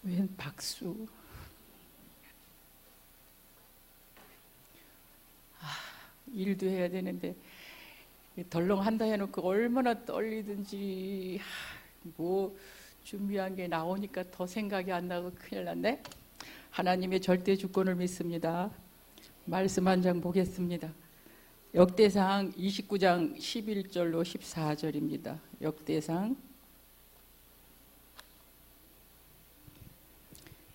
웬 박수. 일도 해야 되는데 덜렁 한다 해놓고 얼마나 떨리든지. 뭐 준비한 게 나오니까 더 생각이 안 나고 큰일 났네. 하나님의 절대 주권을 믿습니다. 말씀 한 장 보겠습니다. 역대상 29장 11절로 14절입니다. 역대상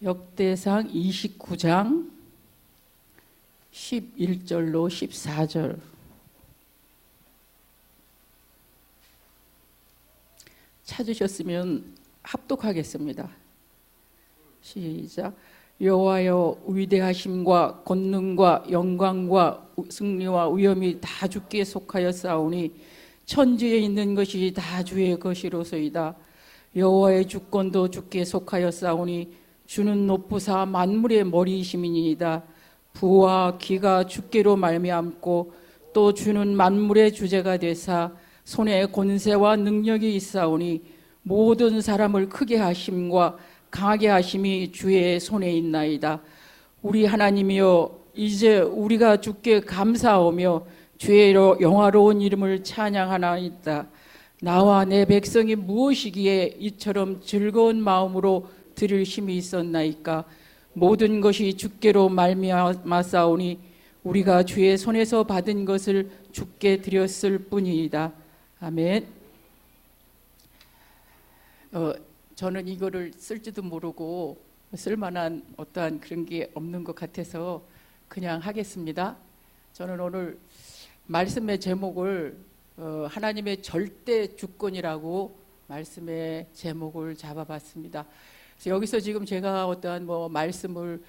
29장 11절로 14절. 찾으셨으면 합독하겠습니다. 시작. 여호와여, 위대하심과 권능과 영광과 승리와 위엄이 다 주께 속하였사오니 천지에 있는 것이 다 주의 것이로소이다. 여호와의 주권도 주께 속하였사오니 주는 높으사 만물의 머리이심이니이다. 부와 기가 주께로 말미암고 또 주는 만물의 주제가 되사 손에 권세와 능력이 있사오니 모든 사람을 크게 하심과 강하게 하심이 주의 손에 있나이다. 우리 하나님이여, 이제 우리가 주께 감사하며 주의 영화로운 이름을 찬양하나이다. 나와 내 백성이 무엇이기에 이처럼 즐거운 마음으로 드릴 힘이 있었나이까. 모든 것이 주께로 말미암았사오니 우리가 주의 손에서 받은 것을 주께 드렸을 뿐이다. 아멘. 저는 이거를 쓸지도 모르고 쓸만한 어떠한 그런 게 없는 것 같아서 그냥 하겠습니다. 저는 오늘 말씀의 제목을 하나님의 절대 주권이라고 말씀의 제목을 잡아봤습니다. 그래서 여기서 지금 제가 어떠한 말씀을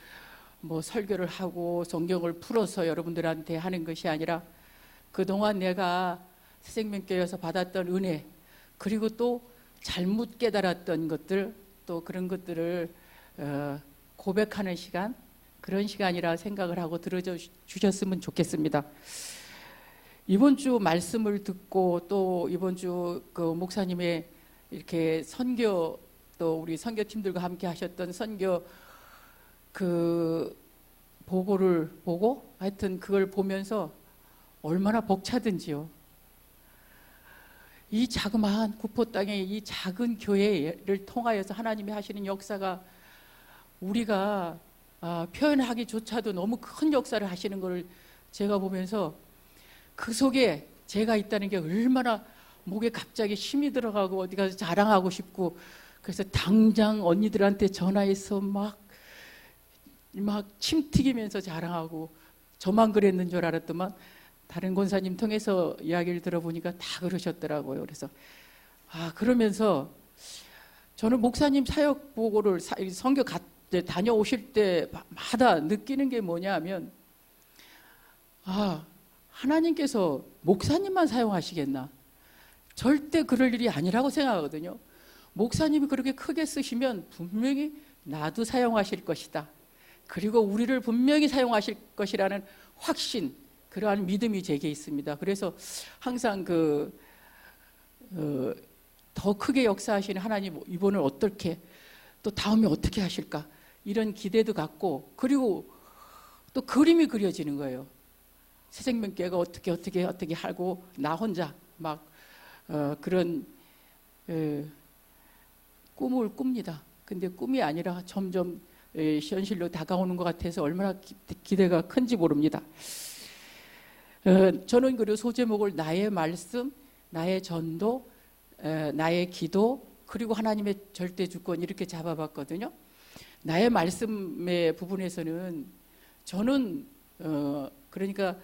설교를 하고 성경을 풀어서 여러분들한테 하는 것이 아니라 그동안 내가 새생명교회에서 받았던 은혜, 그리고 또 잘못 깨달았던 것들, 또 그런 것들을 고백하는 시간, 그런 시간이라 생각을 하고 들어주셨으면 좋겠습니다. 이번 주 말씀을 듣고 또 이번 주 그 목사님의 이렇게 선교, 또 우리 선교팀들과 함께 하셨던 선교 그 보고를 보고 하여튼 그걸 보면서 얼마나 벅차든지요. 이 자그마한 구포 땅의 이 작은 교회를 통하여서 하나님이 하시는 역사가 우리가 표현하기조차도 너무 큰 역사를 하시는 것을 제가 보면서 그 속에 제가 있다는 게 얼마나 목에 갑자기 힘이 들어가고 어디 가서 자랑하고 싶고, 그래서 당장 언니들한테 전화해서 막 침 튀기면서 자랑하고, 저만 그랬는 줄 알았더만 다른 권사님 통해서 이야기를 들어보니까 다 그러셨더라고요. 그래서 그러면서 저는 목사님 사역 보고를 선교 다녀오실 때마다 느끼는 게 뭐냐면 하나님께서 목사님만 사용하시겠나? 절대 그럴 일이 아니라고 생각하거든요. 목사님이 그렇게 크게 쓰시면 분명히 나도 사용하실 것이다. 그리고 우리를 분명히 사용하실 것이라는 확신, 그러한 믿음이 제게 있습니다. 그래서 항상 더 크게 역사하시는 하나님, 이번을 어떻게, 또 다음에 어떻게 하실까, 이런 기대도 갖고, 그리고 또 그림이 그려지는 거예요. 새생명교회가 어떻게 하고 나 혼자 막 그런 꿈을 꿉니다. 근데 꿈이 아니라 점점 현실로 다가오는 것 같아서 얼마나 기대가 큰지 모릅니다. 저는 그리고 소제목을 나의 말씀, 나의 전도, 나의 기도, 그리고 하나님의 절대 주권, 이렇게 잡아봤거든요. 나의 말씀의 부분에서는 저는 그러니까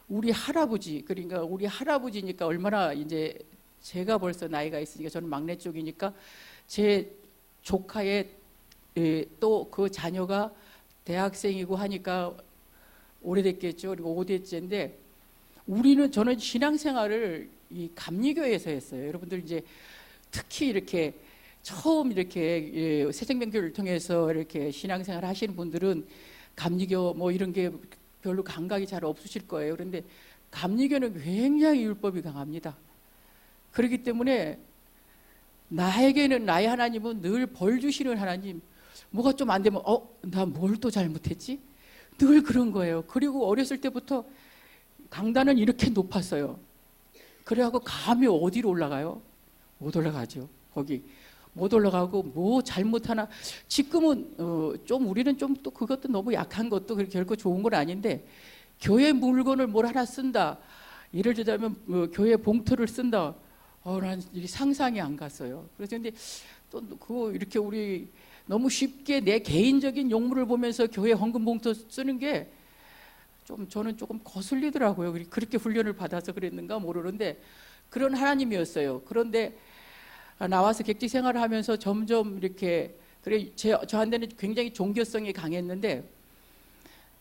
우리 할아버지니까 얼마나, 이제 제가 벌써 나이가 있으니까 저는 막내 쪽이니까 제 조카의 또 그 자녀가 대학생이고 하니까 오래됐겠죠. 그리고 5대째인데 저는 신앙생활을 이 감리교회에서 했어요. 여러분들 이제 특히 이렇게 처음 이렇게 새생명교회를 통해서 이렇게 신앙생활 하시는 분들은 감리교 이런 게 별로 감각이 잘 없으실 거예요. 그런데 감리교는 굉장히 율법이 강합니다. 그렇기 때문에 나에게는, 나의 하나님은 늘 벌 주시는 하나님, 뭐가 좀 안 되면 나 뭘 또 잘못했지? 늘 그런 거예요. 그리고 어렸을 때부터 강단은 이렇게 높았어요. 그래갖고 감히 어디로 올라가요? 못 올라가죠. 거기 못 올라가고 뭐 잘못하나. 지금은 좀 우리는 좀 또 그것도 너무 약한 것도 결코 좋은 건 아닌데, 교회 물건을 뭘 하나 쓴다, 예를 들자면 교회 봉투를 쓴다, 난 상상이 안 갔어요. 그래서 근데 또 그거 이렇게 우리 너무 쉽게 내 개인적인 용무를 보면서 교회 헌금 봉투 쓰는 게 좀 저는 조금 거슬리더라고요. 그렇게 훈련을 받아서 그랬는가 모르는데 그런 하나님이었어요. 그런데 나와서 객지 생활을 하면서 점점 이렇게, 그래 저한테는 굉장히 종교성이 강했는데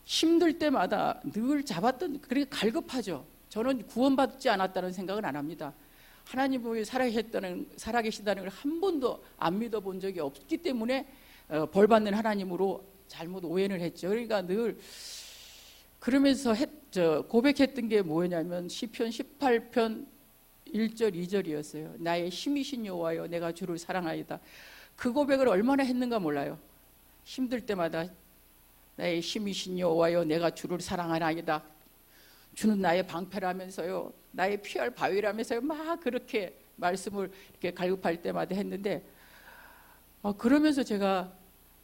힘들 때마다 늘 잡았던, 그렇게 갈급하죠. 저는 구원받지 않았다는 생각은 안 합니다. 하나님이 살아계시다는 걸 한 번도 안 믿어본 적이 없기 때문에 벌받는 하나님으로 잘못 오해를 했죠. 그러니까 늘 그러면서 고백했던 게 뭐냐면 시편 18편 1절 2절이었어요. 나의 힘이신 여호와여 내가 주를 사랑하이다. 그 고백을 얼마나 했는가 몰라요. 힘들 때마다 나의 힘이신 여호와여 내가 주를 사랑하나이다. 주는 나의 방패라면서요, 나의 피할 바위라면서요, 막 그렇게 말씀을 이렇게 갈급할 때마다 했는데, 그러면서 제가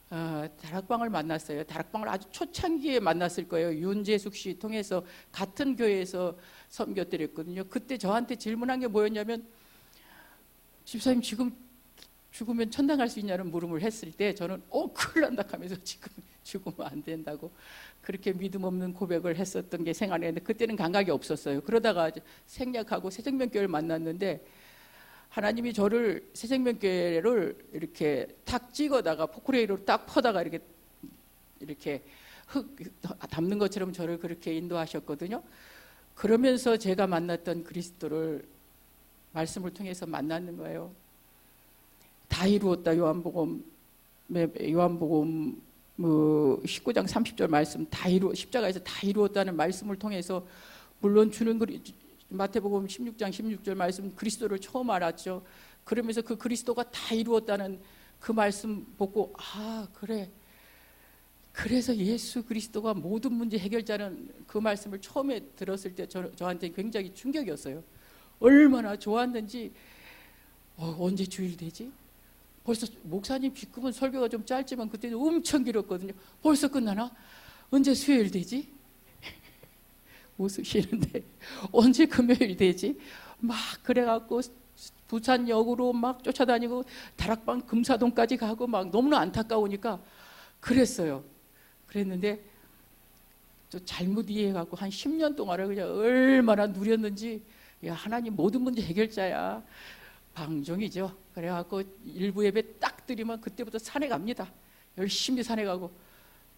다락방을 만났어요. 다락방을 아주 초창기에 만났을 거예요. 윤재숙 씨 통해서 같은 교회에서 섬겨드렸거든요. 그때 저한테 질문한 게 뭐였냐면, 집사님 지금 죽으면 천당 갈 수 있냐는 물음을 했을 때 저는 큰일 난다 하면서 지금 죽으면 안 된다고 그렇게 믿음 없는 고백을 했었던 게 생각나는데, 그때는 감각이 없었어요. 그러다가 생략하고 새생명교회를 만났는데, 하나님이 저를 새생명교회를 이렇게 탁 찍어다가 포크레인으로 딱 퍼다가 이렇게 흙 담는 것처럼 저를 그렇게 인도하셨거든요. 그러면서 제가 만났던 그리스도를 말씀을 통해서 만났는 거예요. 다 이루었다. 요한복음 19장 30절 말씀, 십자가에서 다 이루었다는 말씀을 통해서, 물론 주는 마태복음 16장 16절 말씀, 그리스도를 처음 알았죠. 그러면서 그 그리스도가 다 이루었다는 그 말씀 보고, 그래, 그래서 예수 그리스도가 모든 문제 해결자는 그 말씀을 처음에 들었을 때 저한테 굉장히 충격이었어요. 얼마나 좋았는지. 언제 주일 되지? 벌써 목사님 비급은 설교가 좀 짧지만 그때는 엄청 길었거든요. 벌써 끝나나? 언제 수요일 되지? 웃으시는데 언제 금요일 되지? 막 그래갖고 부산역으로 막 쫓아다니고 다락방 금사동까지 가고 막 너무나 안타까우니까 그랬어요. 그랬는데 또 잘못 이해해갖고 한 10년 동안을 그냥 얼마나 누렸는지. 하나님 모든 문제 해결자야. 방종이죠. 그래갖고 일부 예배 딱 드리면 그때부터 산에 갑니다. 열심히 산에 가고.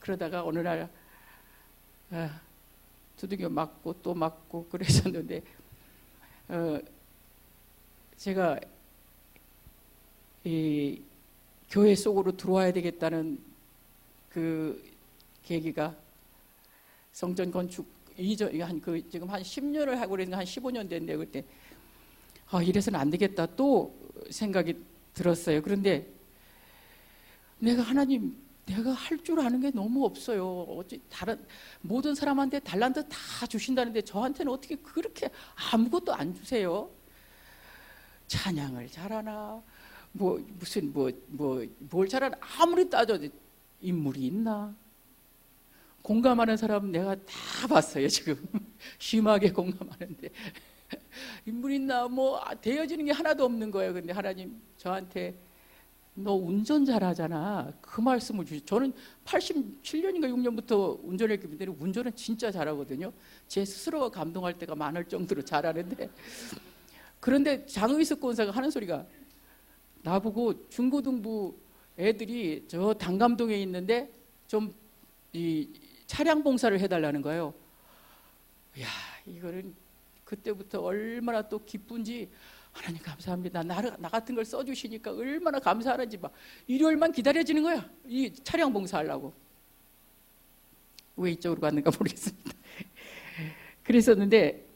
그러다가 어느 날 두들겨 맞고 또 맞고 그랬었는데, 제가 이 교회 속으로 들어와야 되겠다는 그 계기가 성전 건축 이전 지금 한 10년을 하고 그랬는데 한 15년 됐는데, 그때 이래서는 안 되겠다 또 생각이 들었어요. 그런데 하나님, 내가 할 줄 아는 게 너무 없어요. 어찌 다른 모든 사람한테 달란트 다 주신다는데 저한테는 어떻게 그렇게 아무것도 안 주세요? 찬양을 잘하나, 뭘 잘하나, 아무리 따져도 인물이 있나? 공감하는 사람 내가 다 봤어요. 지금 심하게 공감하는데 인물 있나, 되어지는 게 하나도 없는 거예요. 근데 하나님 저한테 너 운전 잘하잖아, 그 말씀을 주시. 저는 87년인가 6년부터 운전했기 때문에 운전은 진짜 잘하거든요. 제 스스로가 감동할 때가 많을 정도로 잘하는데, 그런데 장의석 권사가 하는 소리가, 나보고 중고등부 애들이 저 단감동에 있는데 좀 이 차량 봉사를 해달라는 거예요. 이거는 그때부터 얼마나 또 기쁜지, 하나님 감사합니다. 나 같은 걸 써주시니까 얼마나 감사하는지, 막 일요일만 기다려지는 거야, 이 차량 봉사하려고. 왜 이쪽으로 갔는가 모르겠습니다. 그랬었는데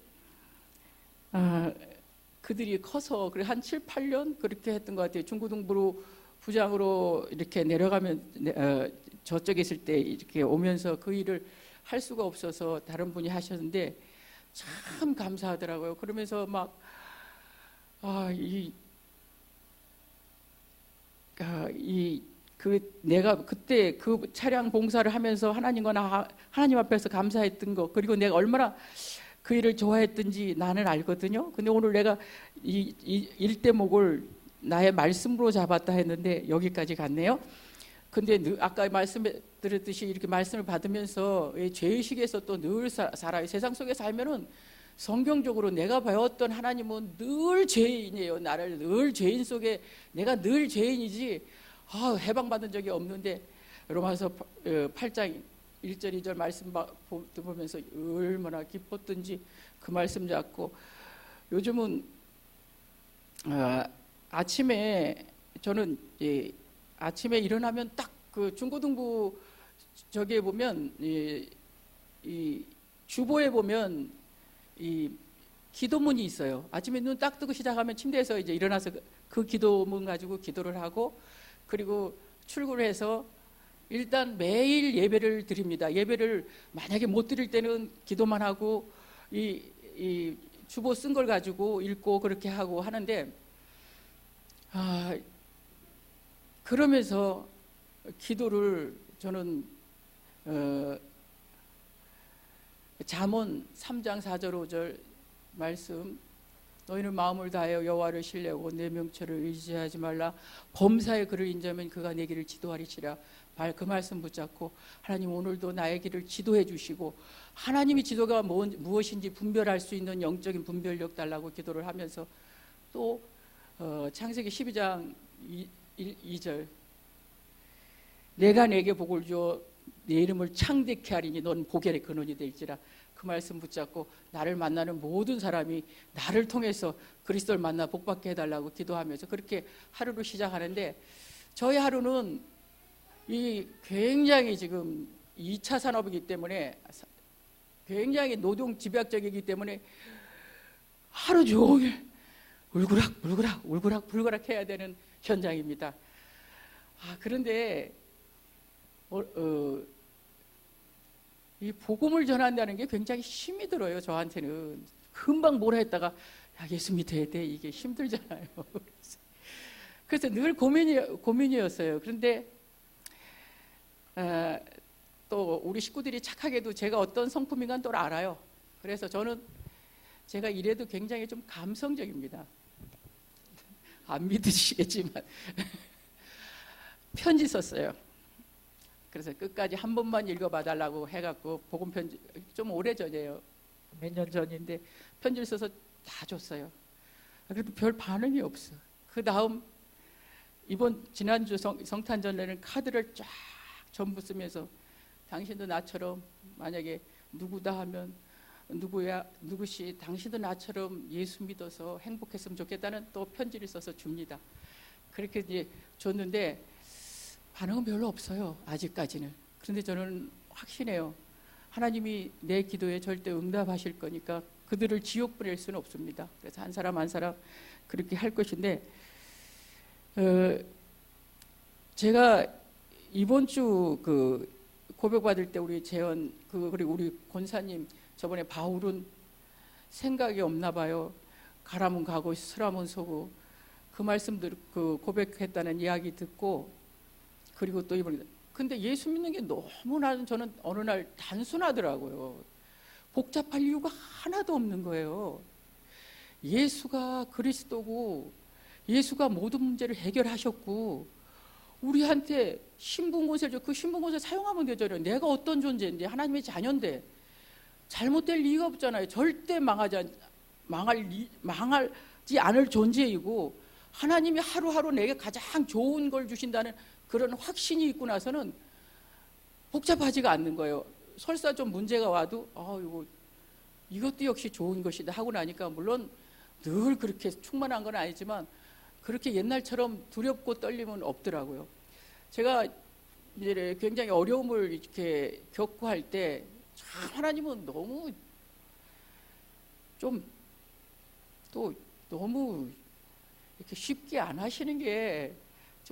그들이 커서 그래 한 7, 8년 그렇게 했던 것 같아요. 중고등부로 부장으로 이렇게 내려가면 저쪽에 있을 때 이렇게 오면서 그 일을 할 수가 없어서 다른 분이 하셨는데 참 감사하더라고요. 그러면서 막 내가 그때 그 차량 봉사를 하면서 하나님 앞에서 감사했던 거, 그리고 내가 얼마나 그 일을 좋아했든지 나는 알거든요. 근데 오늘 내가 이 일 대목을 나의 말씀으로 잡았다 했는데 여기까지 갔네요. 근데 아까 말씀드렸듯이 이렇게 말씀을 받으면서 죄의식에서 또 늘 살아요. 세상 속에 살면은 성경적으로 내가 배웠던 하나님은 늘 죄인이에요. 나를 늘 죄인 속에, 내가 늘 죄인이지 해방받은 적이 없는데, 로마서 8장 1절 2절 말씀 보면서 얼마나 기뻤던지 그 말씀 잡고, 요즘은 아침에 저는 아침에 일어나면 딱 그 중고등부 저기에 보면 이 주보에 보면 이 기도문이 있어요. 아침에 눈 딱 뜨고 시작하면 침대에서 이제 일어나서 그 기도문 가지고 기도를 하고, 그리고 출근을 해서 일단 매일 예배를 드립니다. 예배를 만약에 못 드릴 때는 기도만 하고 이 주보 쓴 걸 가지고 읽고 그렇게 하고 하는데, 그러면서 기도를 저는 잠언 3장 4절 5절 말씀, 너희는 마음을 다하여 여호와를 신뢰하고 내 명철을 의지하지 말라. 범사의 그를 인자하면 그가 내 길을 지도하리시라. 그 말씀 붙잡고, 하나님 오늘도 나의 길을 지도해 주시고, 하나님이 지도가 무엇인지 분별할 수 있는 영적인 분별력 달라고 기도를 하면서, 또 창세기 12장 2절, 내가 내게 복을 주어 내 이름을 창대케 하리니 넌 복의 근원이 될지라. 그 말씀 붙잡고 나를 만나는 모든 사람이 나를 통해서 그리스도를 만나 복받게 해달라고 기도하면서 그렇게 하루를 시작하는데, 저희 하루는 이 굉장히 지금 2차 산업이기 때문에 굉장히 노동 집약적이기 때문에 하루 종일 울그락 해야 되는 현장입니다. 그런데 이 복음을 전한다는 게 굉장히 힘이 들어요. 저한테는 금방 뭐라 했다가 야, 예수 믿어야 돼, 이게 힘들잖아요. 그래서 늘 고민이었어요. 그런데 또 우리 식구들이 착하게도 제가 어떤 성품인가 또 알아요. 그래서 저는 제가 이래도 굉장히 좀 감성적입니다. 안 믿으시겠지만 편지 썼어요. 그래서 끝까지 한 번만 읽어봐 달라고 해갖고 복음 편지, 좀 오래전이에요. 몇 년 전인데 편지를 써서 다 줬어요. 그래도 별 반응이 없어. 그 다음 지난주 성탄절에는 카드를 쫙 전부 쓰면서, 당신도 나처럼 만약에 누구다 하면 누구시 당신도 나처럼 예수 믿어서 행복했으면 좋겠다는 또 편지를 써서 줍니다. 그렇게 이제 줬는데 반응은 별로 없어요, 아직까지는. 그런데 저는 확신해요. 하나님이 내 기도에 절대 응답하실 거니까 그들을 지옥 보낼 수는 없습니다. 그래서 한 사람 한 사람 그렇게 할 것인데, 제가 이번 주 그 고백받을 때 우리 재현 그리고 우리 권사님, 저번에 바울은 생각이 없나 봐요. 가라면 가고 서라면 서고, 그 말씀들 그 고백했다는 이야기 듣고, 그리고 또 이번에 근데 예수 믿는 게 너무나 저는 어느 날 단순하더라고요. 복잡할 이유가 하나도 없는 거예요. 예수가 그리스도고 예수가 모든 문제를 해결하셨고 우리한테 신분곳을 줘. 그 신분곳을 사용하면 되잖아요. 내가 어떤 존재인데, 하나님의 자녀인데 잘못될 리가 없잖아요. 절대 망하지 않을 존재이고, 하나님이 하루하루 내게 가장 좋은 걸 주신다는 그런 확신이 있고 나서는 복잡하지가 않는 거예요. 설사 좀 문제가 와도 이것도 역시 좋은 것이다 하고 나니까, 물론 늘 그렇게 충만한 건 아니지만 그렇게 옛날처럼 두렵고 떨림은 없더라고요. 제가 이제 굉장히 어려움을 이렇게 겪고 할 때 하나님은 너무 너무 이렇게 쉽게 안 하시는 게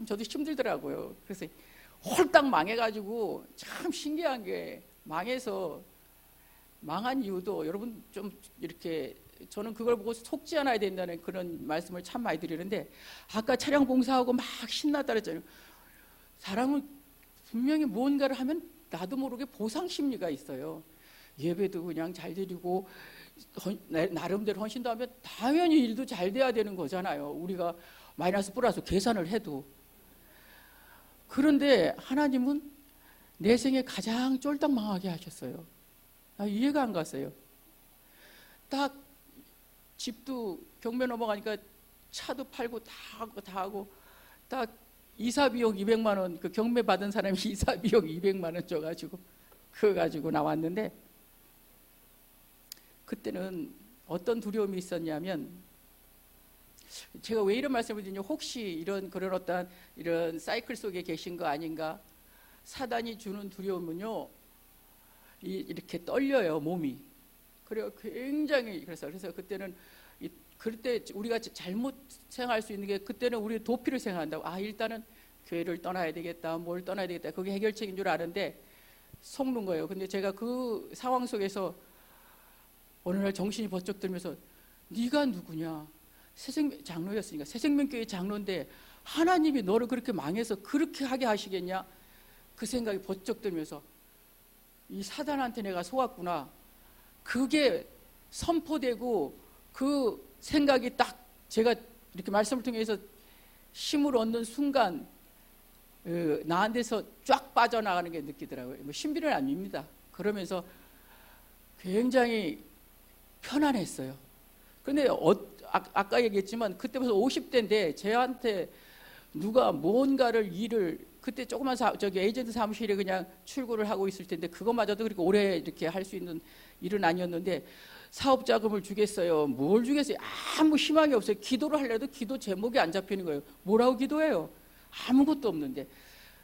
좀 저도 힘들더라고요. 그래서 홀딱 망해가지고 참 신기한 게 망해서 망한 이유도 여러분 좀 이렇게 저는 그걸 보고 속지 않아야 된다는 그런 말씀을 참 많이 드리는데 아까 차량 봉사하고 막 신났다 그랬잖아요. 사람은 분명히 무언가를 하면 나도 모르게 보상 심리가 있어요. 예배도 그냥 잘 드리고 나름대로 헌신도 하면 당연히 일도 잘 돼야 되는 거잖아요. 우리가 마이너스 플러스 계산을 해도. 그런데 하나님은 내 생에 가장 쫄딱 망하게 하셨어요. 나 이해가 안 갔어요. 딱 집도 경매 넘어가니까 차도 팔고 다 하고 딱 이사 비용 200만 원, 그 경매 받은 사람이 이사 비용 200만 원 줘가지고 그거 가지고 나왔는데 그때는 어떤 두려움이 있었냐면 제가 왜 이런 말씀을 드리냐 혹시 이런 그런 어떤 이런 사이클 속에 계신 거 아닌가. 사단이 주는 두려움은요 이렇게 떨려요 몸이. 그래요 굉장히 그래서 그때는 그때 우리가 잘못 생각할 수 있는 게 그때는 우리 도피를 생각한다고. 일단은 교회를 떠나야 되겠다, 뭘 떠나야 되겠다. 그게 해결책인 줄 아는데 속는 거예요. 근데 제가 그 상황 속에서 어느 날 정신이 번쩍 들면서 네가 누구냐? 장로였으니까 새생명교회 장로인데 하나님이 너를 그렇게 망해서 그렇게 하게 하시겠냐? 그 생각이 번쩍 들면서 이 사단한테 내가 속았구나. 그게 선포되고 그 생각이 딱 제가 이렇게 말씀을 통해서 힘을 얻는 순간 나한테서 쫙 빠져나가는 게 느끼더라고요. 뭐 신비는 아닙니다. 그러면서 굉장히 편안했어요. 그런데 아까 얘기했지만 그때 벌써 50대인데 저한테 누가 뭔가를 일을 그때 조그만 저기 에이전트 사무실에 그냥 출근을 하고 있을 텐데 그것마저도 그렇게 오래 이렇게 할 수 있는 일은 아니었는데 사업 자금을 주겠어요. 뭘 주겠어요? 아무 희망이 없어요. 기도를 하려도 기도 제목이 안 잡히는 거예요. 뭐라고 기도해요? 아무것도 없는데.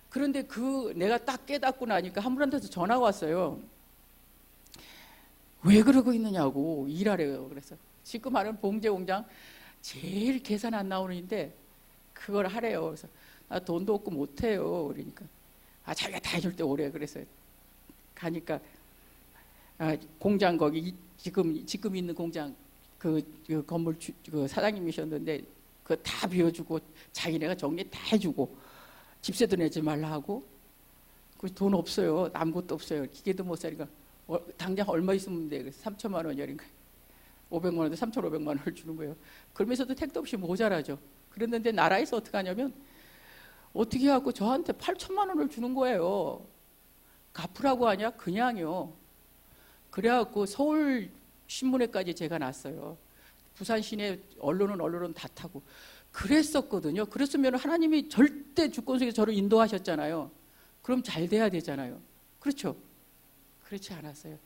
그런데 내가 딱 깨닫고 나니까 한 분한테서 전화가 왔어요. 왜 그러고 있느냐고 일하래요. 그래서 지금 하는 봉제 공장 제일 계산 안 나오는데 그걸 하래요. 그래서 나 돈도 없고 못해요. 그러니까 자기가 다 해줄 때 오래. 그래서 가니까 공장 거기 지금 있는 공장 그 건물 그 사장님이셨는데 그거 다 비워주고 자기네가 정리 다 해주고 집세도 내지 말라 하고 그 돈 없어요. 아무것도 없어요. 기계도 못 사니까 당장 얼마 있으면 돼. 그래서 3천만 원이니까 500만 원인데 3,500만 원을 주는 거예요. 그러면서도 택도 없이 모자라죠. 그랬는데 나라에서 어떻게 하냐면 어떻게 해갖고 저한테 8천만 원을 주는 거예요. 갚으라고 하냐? 그냥요. 그래갖고 서울 신문에까지 제가 났어요. 부산 시내 언론은 다 타고 그랬었거든요. 그랬으면 하나님이 절대 주권 속에 저를 인도하셨잖아요. 그럼 잘 돼야 되잖아요. 그렇죠? 그렇지 않았어요.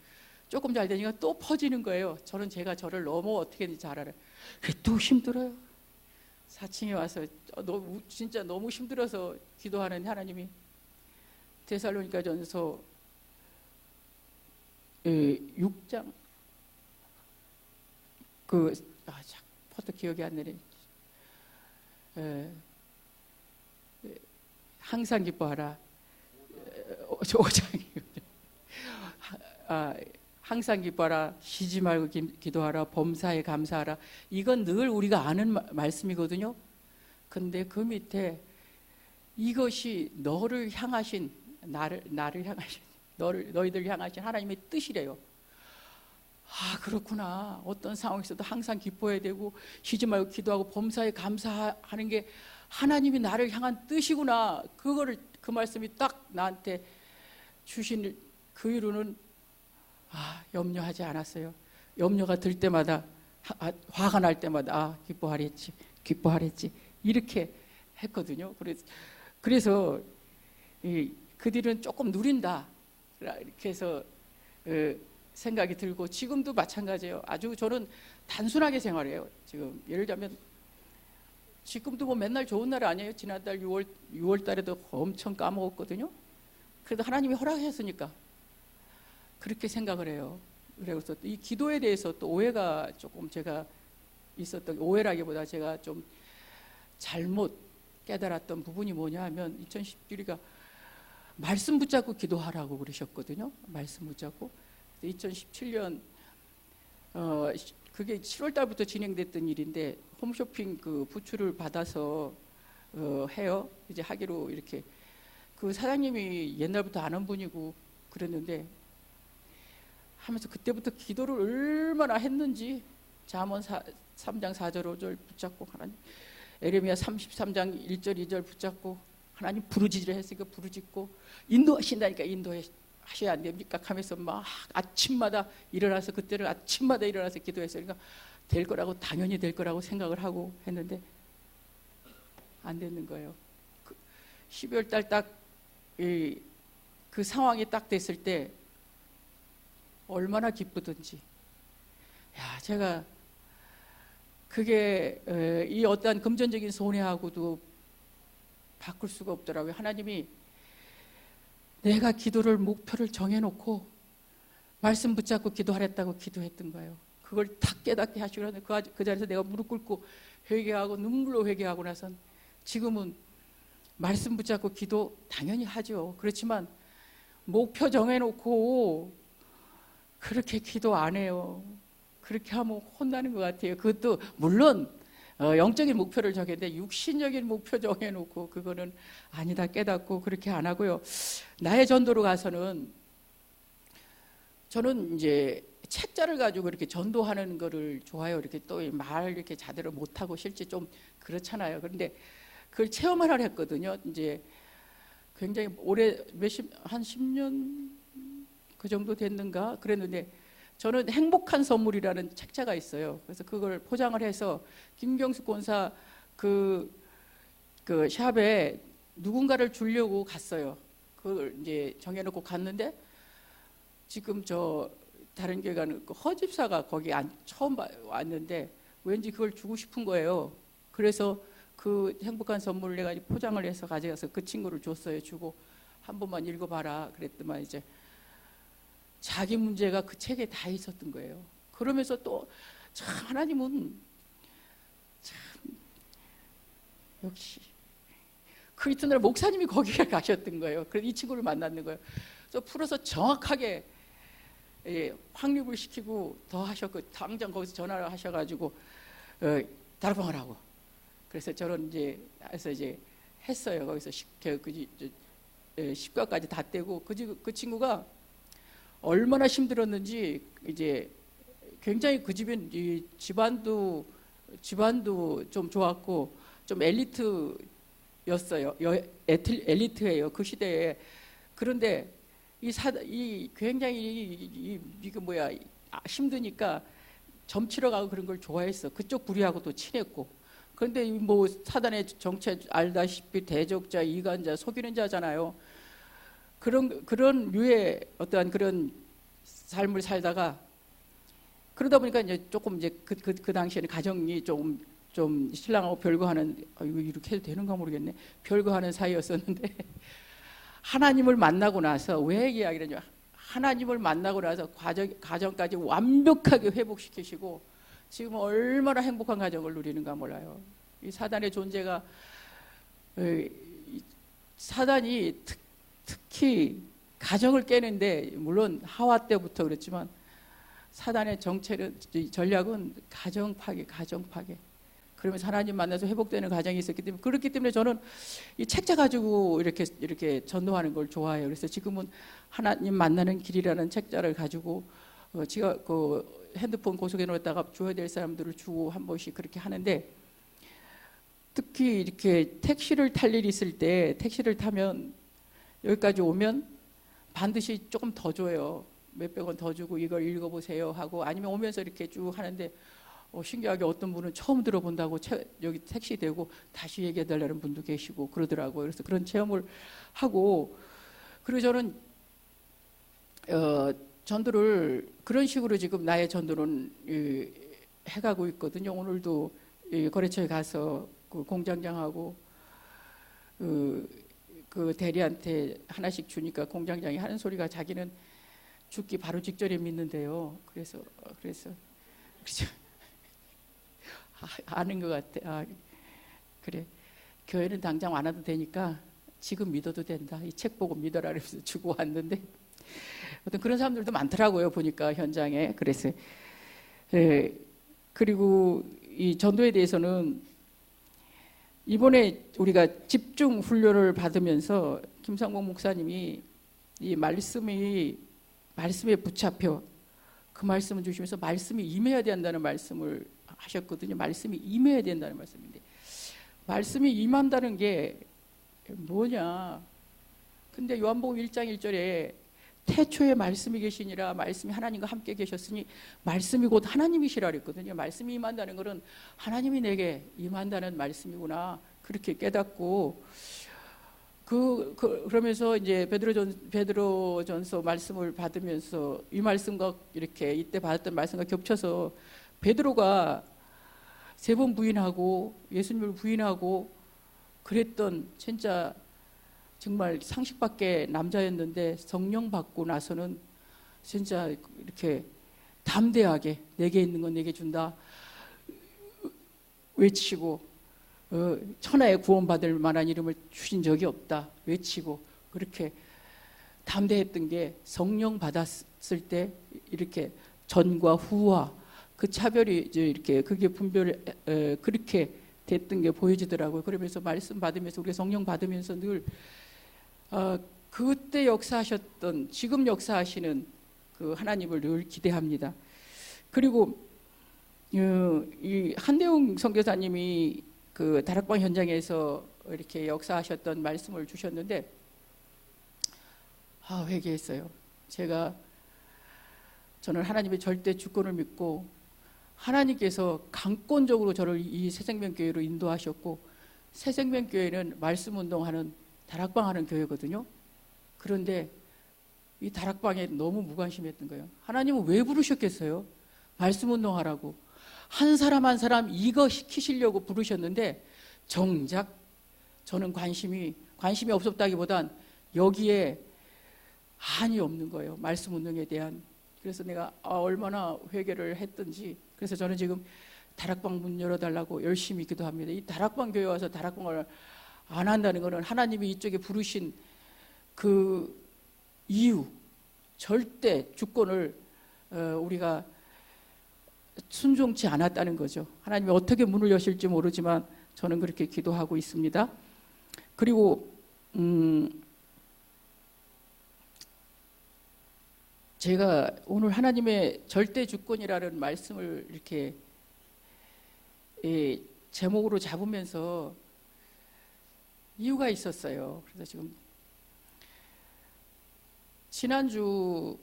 조금 잘 되니까 또 퍼지는 거예요. 제가 저를 너무 어떻게든지 잘 알아요. 또 힘들어요. 4층에 와서 진짜 너무 힘들어서 기도하는 하나님이 데살로니가 전서 6장 퍼뜩 기억이 안 나네. 항상 기뻐하라. 5장이요. 항상 기뻐하라. 쉬지 말고 기도하라. 범사에 감사하라. 이건 늘 우리가 아는 말씀이거든요. 근데 그 밑에 이것이 너를 향하신 나를 향하신 너희들 향하신 하나님의 뜻이래요. 그렇구나. 어떤 상황에서도 항상 기뻐해야 되고 쉬지 말고 기도하고 범사에 감사하는 게 하나님이 나를 향한 뜻이구나. 그 말씀이 딱 나한테 주신 그 이유는 염려하지 않았어요. 염려가 들 때마다 화가 날 때마다 기뻐하랬지 이렇게 했거든요. 그래서 그들은 조금 누린다 이렇게 해서 생각이 들고 지금도 마찬가지예요. 아주 저는 단순하게 생활해요. 지금 예를 들면 지금도 뭐 맨날 좋은 날 아니에요. 지난달 6월 달에도 엄청 까먹었거든요. 그래도 하나님이 허락하셨으니까 그렇게 생각을 해요. 그래서 이 기도에 대해서 또 오해가 조금 제가 있었던 오해라기보다 제가 좀 잘못 깨달았던 부분이 뭐냐 하면 2017년가 말씀 붙잡고 기도하라고 그러셨거든요. 말씀 붙잡고. 2017년 그게 7월 달부터 진행됐던 일인데 홈쇼핑 그 부추를 받아서 해요. 이제 하기로 이렇게 그 사장님이 옛날부터 아는 분이고 그랬는데 하면서 그때부터 기도를 얼마나 했는지 잠언 3장 4절 5절 붙잡고 하나님, 에레미야 33장 1절 2절 붙잡고 하나님 부르짖으려 했으니까 부르짖고 인도하신다니까 인도하셔야 안 됩니까 하면서 막 아침마다 일어나서 그때는 아침마다 일어나서 기도했으니까 될 거라고 당연히 될 거라고 생각을 하고 했는데 안 되는 거예요. 12월 달 딱 그 상황이 딱 됐을 때 얼마나 기쁘든지. 야, 제가 그게 이 어떠한 금전적인 손해하고도 바꿀 수가 없더라고요. 하나님이 내가 기도를 목표를 정해놓고 말씀 붙잡고 기도하랬다고 기도했던 거예요. 그걸 탁 깨닫게 하시고 그 자리에서 내가 무릎 꿇고 회개하고 눈물로 회개하고 나선 지금은 말씀 붙잡고 기도 당연히 하죠. 그렇지만 목표 정해놓고 그렇게 기도 안 해요. 그렇게 하면 혼나는 것 같아요. 그것도 물론 영적인 목표를 정했는데 육신적인 목표 정해놓고 그거는 아니다 깨닫고 그렇게 안 하고요. 나의 전도로 가서는 저는 이제 책자를 가지고 이렇게 전도하는 거를 좋아해요. 이렇게 또 말 이렇게 제대로 못하고 실제 좀 그렇잖아요. 그런데 그걸 체험을 했거든요. 이제 굉장히 오래 한 10년 그 정도 됐는가 그랬는데 저는 행복한 선물이라는 책자가 있어요. 그래서 그걸 포장을 해서 김경숙 권사 그 샵에 누군가를 주려고 갔어요. 그걸 이제 정해놓고 갔는데 지금 저 다른 교회 가는 그 허집사가 거기 처음 왔는데 왠지 그걸 주고 싶은 거예요. 그래서 그 행복한 선물을 내가 포장을 해서 가져가서 그 친구를 줬어요. 주고 한 번만 읽어봐라 그랬더만 이제 자기 문제가 그 책에 다 있었던 거예요. 그러면서 또 참 하나님은 참 역시 그 이튿날 목사님이 거기에 가셨던 거예요. 그래서 이 친구를 만났는 거예요. 그래서 풀어서 정확하게 확립을 시키고 더 하셨고 당장 거기서 전화를 하셔가지고 달방을 하고 그래서 저는 이제 해서 이제 했어요. 거기서 십과까지 다 떼고 그 친구가 얼마나 힘들었는지 이제 굉장히 그 집은 이 집안도 좀 좋았고 좀 엘리트였어요. 엘리트예요. 그 시대에. 그런데 이 굉장히 힘드니까 점치러 가고 그런 걸 좋아했어. 그쪽 부리하고도 친했고. 그런데 뭐 사단의 정체 알다시피 대적자, 이간자, 속이는 자잖아요. 그런 류의 어떠한 그런 삶을 살다가 그러다 보니까 이제 조금 이제 그 당시에는 가정이 좀 신랑하고 별거하는 이거 이렇게 해도 되는가 모르겠네. 별거하는 사이였었는데 하나님을 만나고 나서 왜 이야기를 하냐? 하나님을 만나고 나서 가정까지 완벽하게 회복시키시고 지금 얼마나 행복한 가정을 누리는가 몰라요. 이 사단의 존재가 사단이 특히 가정을 깨는데 물론 하와 때부터 그렇지만 사단의 전략은 가정 파괴. 그러면서 하나님 만나서 회복되는 가정이 있었기 때문에 그렇기 때문에 저는 이 책자 가지고 이렇게 전도하는 걸 좋아해요. 그래서 지금은 하나님 만나는 길이라는 책자를 가지고 제가 그 핸드폰 고속에 놓았다가 줘야 될 사람들을 주고 한 번씩 그렇게 하는데 특히 이렇게 택시를 탈 일이 있을 때 택시를 타면 여기까지 오면 반드시 조금 더 줘요. 몇백 원 더 주고 이걸 읽어보세요 하고 아니면 오면서 이렇게 쭉 하는데 신기하게 어떤 분은 처음 들어본다고 여기 택시 대고 다시 얘기해달라는 분도 계시고 그러더라고요. 그래서 그런 체험을 하고 그리고 저는 전도를 그런 식으로 지금 나의 전도는 해가고 있거든요. 오늘도 거래처에 가서 그 공장장하고 그 대리한테 하나씩 주니까 공장장이 하는 소리가 자기는 죽기 바로 직전에 믿는데요. 그래서 아는 것 같아. 그래 교회는 당장 안 와도 되니까 지금 믿어도 된다. 이 책 보고 믿어라 그래서 주고 왔는데 어떤 그런 사람들도 많더라고요. 보니까 현장에. 그래서 그리고 이 전도에 대해서는 이번에 우리가 집중 훈련을 받으면서 김상봉 목사님이 이 말씀에 붙잡혀 그 말씀을 주시면서 말씀이 임해야 된다는 말씀을 하셨거든요. 말씀이 임해야 된다는 말씀인데 말씀이 임한다는 게 뭐냐? 근데 요한복음 1장 1절에 태초에 말씀이 계시니라 말씀이 하나님과 함께 계셨으니 말씀이 곧 하나님이시라 그랬거든요. 말씀이 임한다는 것은 하나님이 내게 임한다는 말씀이구나 그렇게 깨닫고 그러면서 이제 베드로전서 말씀을 받으면서 이 말씀과 이렇게 이때 받았던 말씀과 겹쳐서 베드로가 3번 부인하고 예수님을 부인하고 그랬던 진짜 정말 상식 밖의 남자였는데 성령 받고 나서는 진짜 이렇게 담대하게 내게 있는 건 내게 준다 외치고 천하에 구원받을 만한 이름을 주신 적이 없다 외치고 그렇게 담대했던 게 성령 받았을 때 이렇게 전과 후와 그 차별이 이제 이렇게 그게 그렇게 됐던 게 보여지더라고요. 그러면서 말씀 받으면서 우리가 성령 받으면서 늘 그때 역사하셨던 지금 역사하시는 그 하나님을 늘 기대합니다. 그리고 이 한대웅 선교사님이 그 다락방 현장에서 이렇게 역사하셨던 말씀을 주셨는데 회개했어요. 저는 하나님의 절대 주권을 믿고 하나님께서 강권적으로 저를 이 새생명교회로 인도하셨고 새생명교회는 말씀운동하는 다락방하는 교회거든요. 그런데 이 다락방에 너무 무관심했던 거예요. 하나님은 왜 부르셨겠어요? 말씀운동하라고 한 사람 한 사람 이거 시키시려고 부르셨는데 정작 저는 관심이 없었다기보단 여기에 한이 없는 거예요. 말씀운동에 대한. 그래서 내가 얼마나 회개를 했던지 그래서 저는 지금 다락방 문 열어달라고 열심히 기도합니다. 이 다락방 교회 와서 다락방을 안 한다는 것은 하나님이 이쪽에 부르신 그 이유 절대 주권을 우리가 순종치 않았다는 거죠. 하나님이 어떻게 문을 여실지 모르지만 저는 그렇게 기도하고 있습니다. 그리고 제가 오늘 하나님의 절대 주권이라는 말씀을 이렇게 제목으로 잡으면서 이유가 있었어요. 그래서 지금 지난주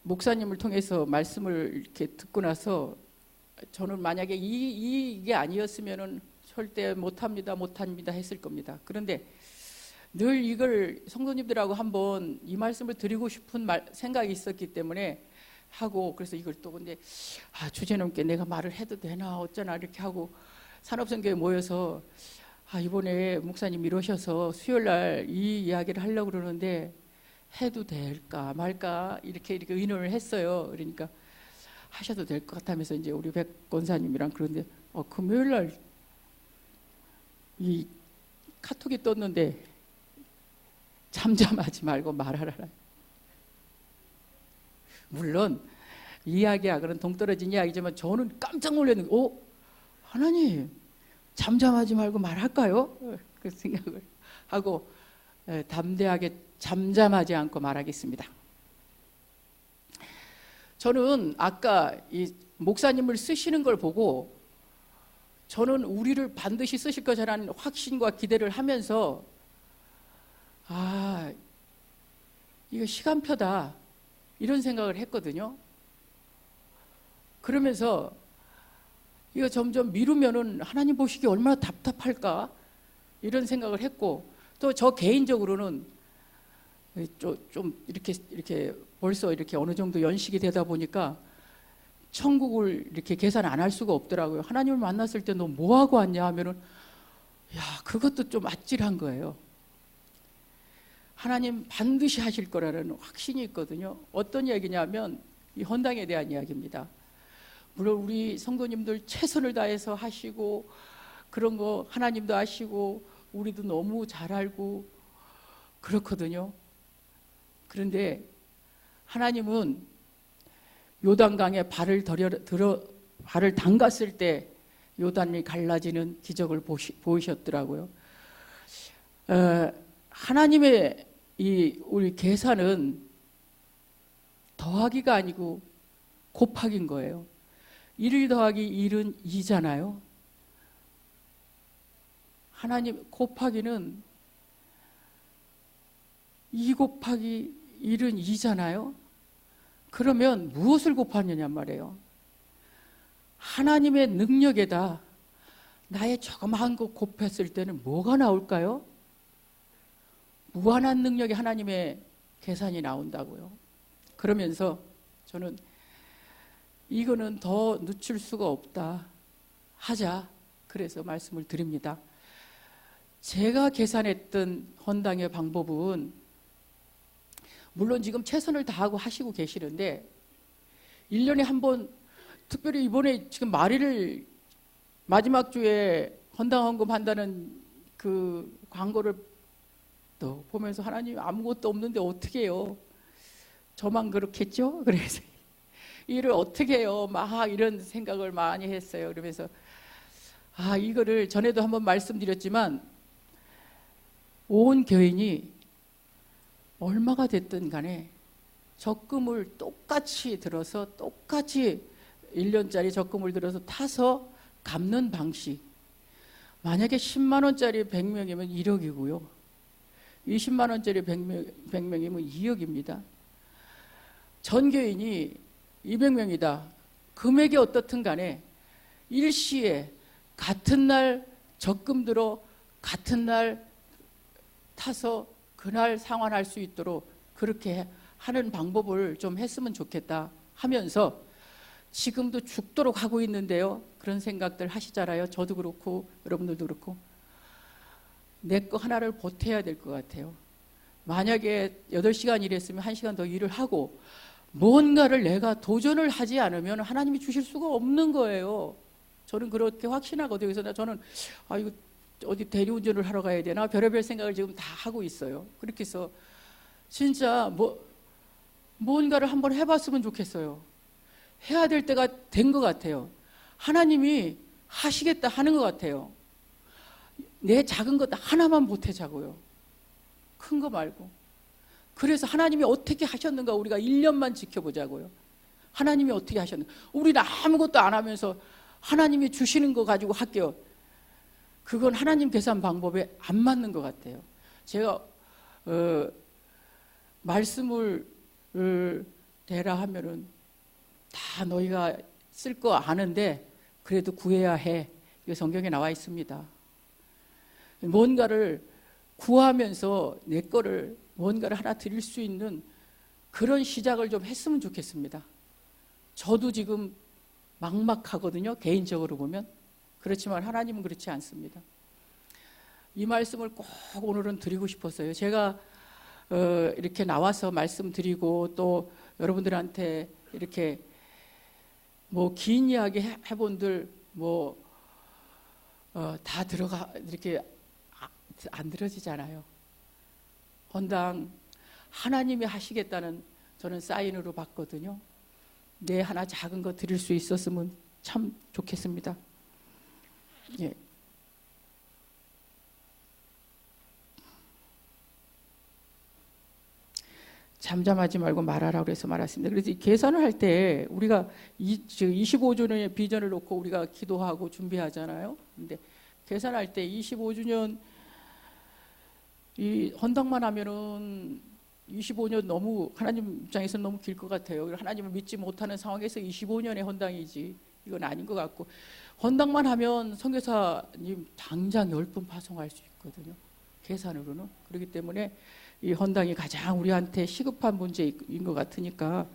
목사님을 통해서 말씀을 이렇게 듣고 나서 저는 만약에 이게 아니었으면은 절대 못합니다 했을 겁니다. 그런데 늘 이걸 성도님들하고 한번 이 말씀을 드리고 싶은 생각이 있었기 때문에 하고 그래서 이걸 또 근데 주제넘게 내가 말을 해도 되나 어쩌나 이렇게 하고 산업선교에 모여서 이번에 목사님 이러셔서 수요일날 이 이야기를 하려고 그러는데 해도 될까 말까 이렇게 의논을 했어요. 그러니까 하셔도 될 것 같다면서 이제 우리 백 권사님이랑 그런데 금요일날 이 카톡이 떴는데 잠잠하지 말고 말하라. 물론 이야기야 그런 동떨어진 이야기지만 저는 깜짝 놀랐는 게 하나님 잠잠하지 말고 말할까요? 그 생각을 하고 담대하게 잠잠하지 않고 말하겠습니다. 저는 아까 이 목사님을 쓰시는 걸 보고 저는 우리를 반드시 쓰실 것이라는 확신과 기대를 하면서 이거 시간표다 이런 생각을 했거든요. 그러면서 이거 점점 미루면은 하나님 보시기 얼마나 답답할까 이런 생각을 했고 또 저 개인적으로는 좀 이렇게 벌써 이렇게 어느 정도 연식이 되다 보니까 천국을 이렇게 계산 안 할 수가 없더라고요. 하나님을 만났을 때 너 뭐 하고 왔냐 하면은 그것도 좀 아찔한 거예요. 하나님 반드시 하실 거라는 확신이 있거든요. 어떤 이야기냐면 이 헌당에 대한 이야기입니다. 물론 우리 성도님들 최선을 다해서 하시고 그런 거 하나님도 아시고 우리도 너무 잘 알고 그렇거든요. 그런데 하나님은 요단강에 발을 담갔을 때 요단이 갈라지는 기적을 보이셨더라고요. 하나님의 우리 계산은 더하기가 아니고 곱하기인 거예요. 1 더하기 1은 2잖아요. 하나님 곱하기는 2 곱하기 1은 2잖아요. 그러면 무엇을 곱하느냐 말이에요. 하나님의 능력에다 나의 조그마한 것 곱했을 때는 뭐가 나올까요? 무한한 능력이 하나님의 계산이 나온다고요. 그러면서 저는 이거는 더 늦출 수가 없다 하자, 그래서 말씀을 드립니다. 제가 계산했던 헌당의 방법은 물론 지금 최선을 다하고 하시고 계시는데 1년에 한 번, 특별히 이번에 지금 말일을 마지막 주에 헌당헌금 한다는 그 광고를 또 보면서 하나님 아무것도 없는데 어떻게 해요? 저만 그렇겠죠? 그래서 일을 어떻게 해요? 막 이런 생각을 많이 했어요. 그러면서 이거를 전에도 한번 말씀드렸지만 온 교인이 얼마가 됐든 간에 적금을 똑같이 들어서 똑같이 1년짜리 적금을 들어서 타서 갚는 방식. 만약에 10만 원짜리 100명이면 1억이고요. 20만 원짜리 100명이면 2억입니다. 전 교인이 200명이다. 금액이 어떻든 간에 일시에 같은 날 적금 들어 같은 날 타서 그날 상환할 수 있도록 그렇게 하는 방법을 좀 했으면 좋겠다 하면서 지금도 죽도록 하고 있는데요. 그런 생각들 하시잖아요. 저도 그렇고 여러분들도 그렇고 내 거 하나를 보태야 될 것 같아요. 만약에 8시간 일했으면 1시간 더 일을 하고 뭔가를 내가 도전을 하지 않으면 하나님이 주실 수가 없는 거예요. 저는 그렇게 확신하거든요. 그래서 저는 이거 어디 대리운전을 하러 가야 되나 별의별 생각을 지금 다 하고 있어요. 그렇게 해서 진짜 뭔가를 한번 해봤으면 좋겠어요. 해야 될 때가 된 것 같아요. 하나님이 하시겠다 하는 것 같아요. 내 작은 것 하나만 보태자고요. 큰 거 말고. 그래서 하나님이 어떻게 하셨는가 우리가 1년만 지켜보자고요. 하나님이 어떻게 하셨는가. 우리는 아무것도 안 하면서 하나님이 주시는 거 가지고 할게요. 그건 하나님 계산 방법에 안 맞는 것 같아요. 제가 말씀을 대라 하면은 다 너희가 쓸 거 아는데 그래도 구해야 해. 이거 성경에 나와 있습니다. 뭔가를 구하면서 내 거를 뭔가를 하나 드릴 수 있는 그런 시작을 좀 했으면 좋겠습니다. 저도 지금 막막하거든요. 개인적으로 보면. 그렇지만 하나님은 그렇지 않습니다. 이 말씀을 꼭 오늘은 드리고 싶었어요. 제가 이렇게 나와서 말씀드리고 또 여러분들한테 이렇게 긴 이야기 해본들 다 들어가 이렇게 안 들어지잖아요. 헌당 하나님이 하시겠다는 저는 사인으로 봤거든요. 내 하나 작은 거 드릴 수 있었으면 참 좋겠습니다. 예. 잠잠하지 말고 말하라고 그래서 말았습니다. 그래서 이 계산을 할 때 우리가 25주년의 비전을 놓고 우리가 기도하고 준비하잖아요. 근데 계산할 때 25주년 이 헌당만 하면은 25년 너무 하나님 입장에서는 너무 길 것 같아요. 하나님을 믿지 못하는 상황에서 25년의 헌당이지 이건 아닌 것 같고 헌당만 하면 선교사님 당장 10분 파송할 수 있거든요. 계산으로는. 그렇기 때문에 이 헌당이 가장 우리한테 시급한 문제인 것 같으니까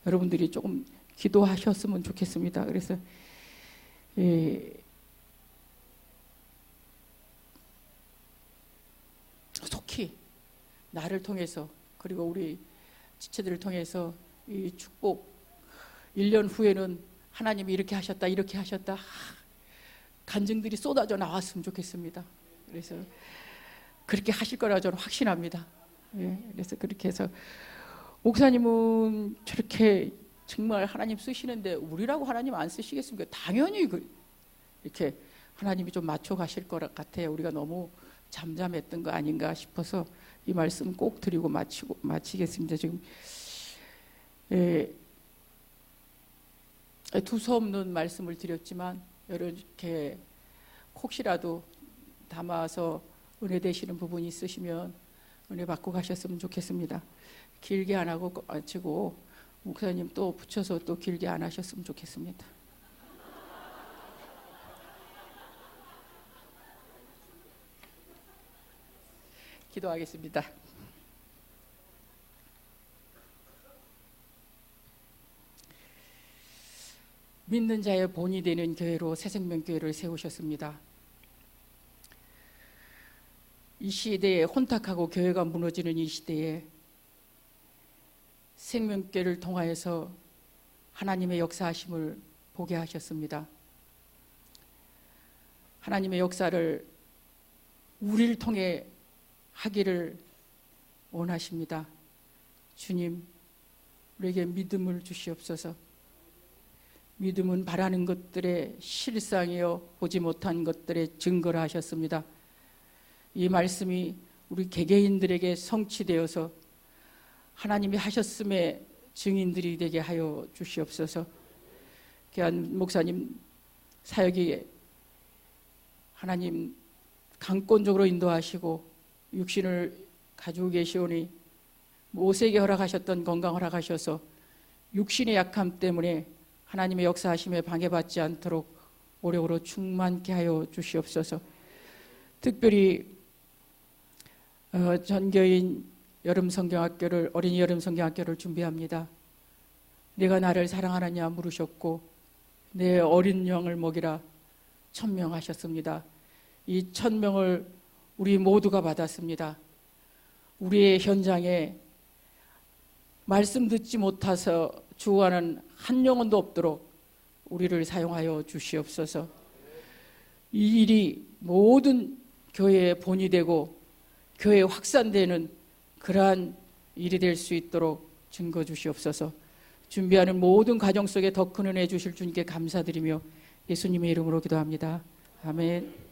여러분들이 조금 기도하셨으면 좋겠습니다. 그래서 속히 나를 통해서 그리고 우리 지체들을 통해서 이 축복 1년 후에는 하나님이 이렇게 하셨다 이렇게 하셨다 간증들이 쏟아져 나왔으면 좋겠습니다. 그래서 그렇게 하실 거라 저는 확신합니다. 예, 그래서 그렇게 해서 목사님은 저렇게 정말 하나님 쓰시는데 우리라고 하나님 안 쓰시겠습니까? 당연히 이렇게 하나님이 좀 맞춰 가실 것 같아요. 우리가 너무 잠잠했던 거 아닌가 싶어서 이 말씀 꼭 드리고 마치겠습니다. 지금 두서없는 말씀을 드렸지만 이렇게 혹시라도 담아서 은혜 되시는 부분이 있으시면 은혜 받고 가셨으면 좋겠습니다. 길게 안 하고 마치고 목사님 또 붙여서 또 길게 안 하셨으면 좋겠습니다. 기도하겠습니다. 믿는 자의 본이 되는 교회로 새생명교회를 세우셨습니다. 이 시대에 혼탁하고 교회가 무너지는 이 시대에 생명교회를 통하여서 하나님의 역사하심을 보게 하셨습니다. 하나님의 역사를 우리를 통해 하기를 원하십니다. 주님, 우리에게 믿음을 주시옵소서. 믿음은 바라는 것들의 실상이요 보지 못한 것들의 증거라 하셨습니다. 이 말씀이 우리 개개인들에게 성취되어서 하나님이 하셨음의 증인들이 되게 하여 주시옵소서. 귀한 목사님 사역이 하나님 강권적으로 인도하시고 육신을 가지고 계시오니 모세에게 허락하셨던 건강 허락하셔서 육신의 약함 때문에 하나님의 역사하심에 방해받지 않도록 오력으로 충만케 하여 주시옵소서. 특별히 전교인 여름성경학교를 어린이 여름성경학교를 준비합니다. 내가 나를 사랑하느냐 물으셨고 내 어린 양을 먹이라 천명하셨습니다. 이 천명을 우리 모두가 받았습니다. 우리의 현장에 말씀 듣지 못해서 죽어가는 한 영혼도 없도록 우리를 사용하여 주시옵소서. 이 일이 모든 교회의 본이 되고 교회 확산되는 그러한 일이 될 수 있도록 증거 주시옵소서. 준비하는 모든 가정 속에 더 큰 은혜 주실 주님께 감사드리며 예수님의 이름으로 기도합니다. 아멘.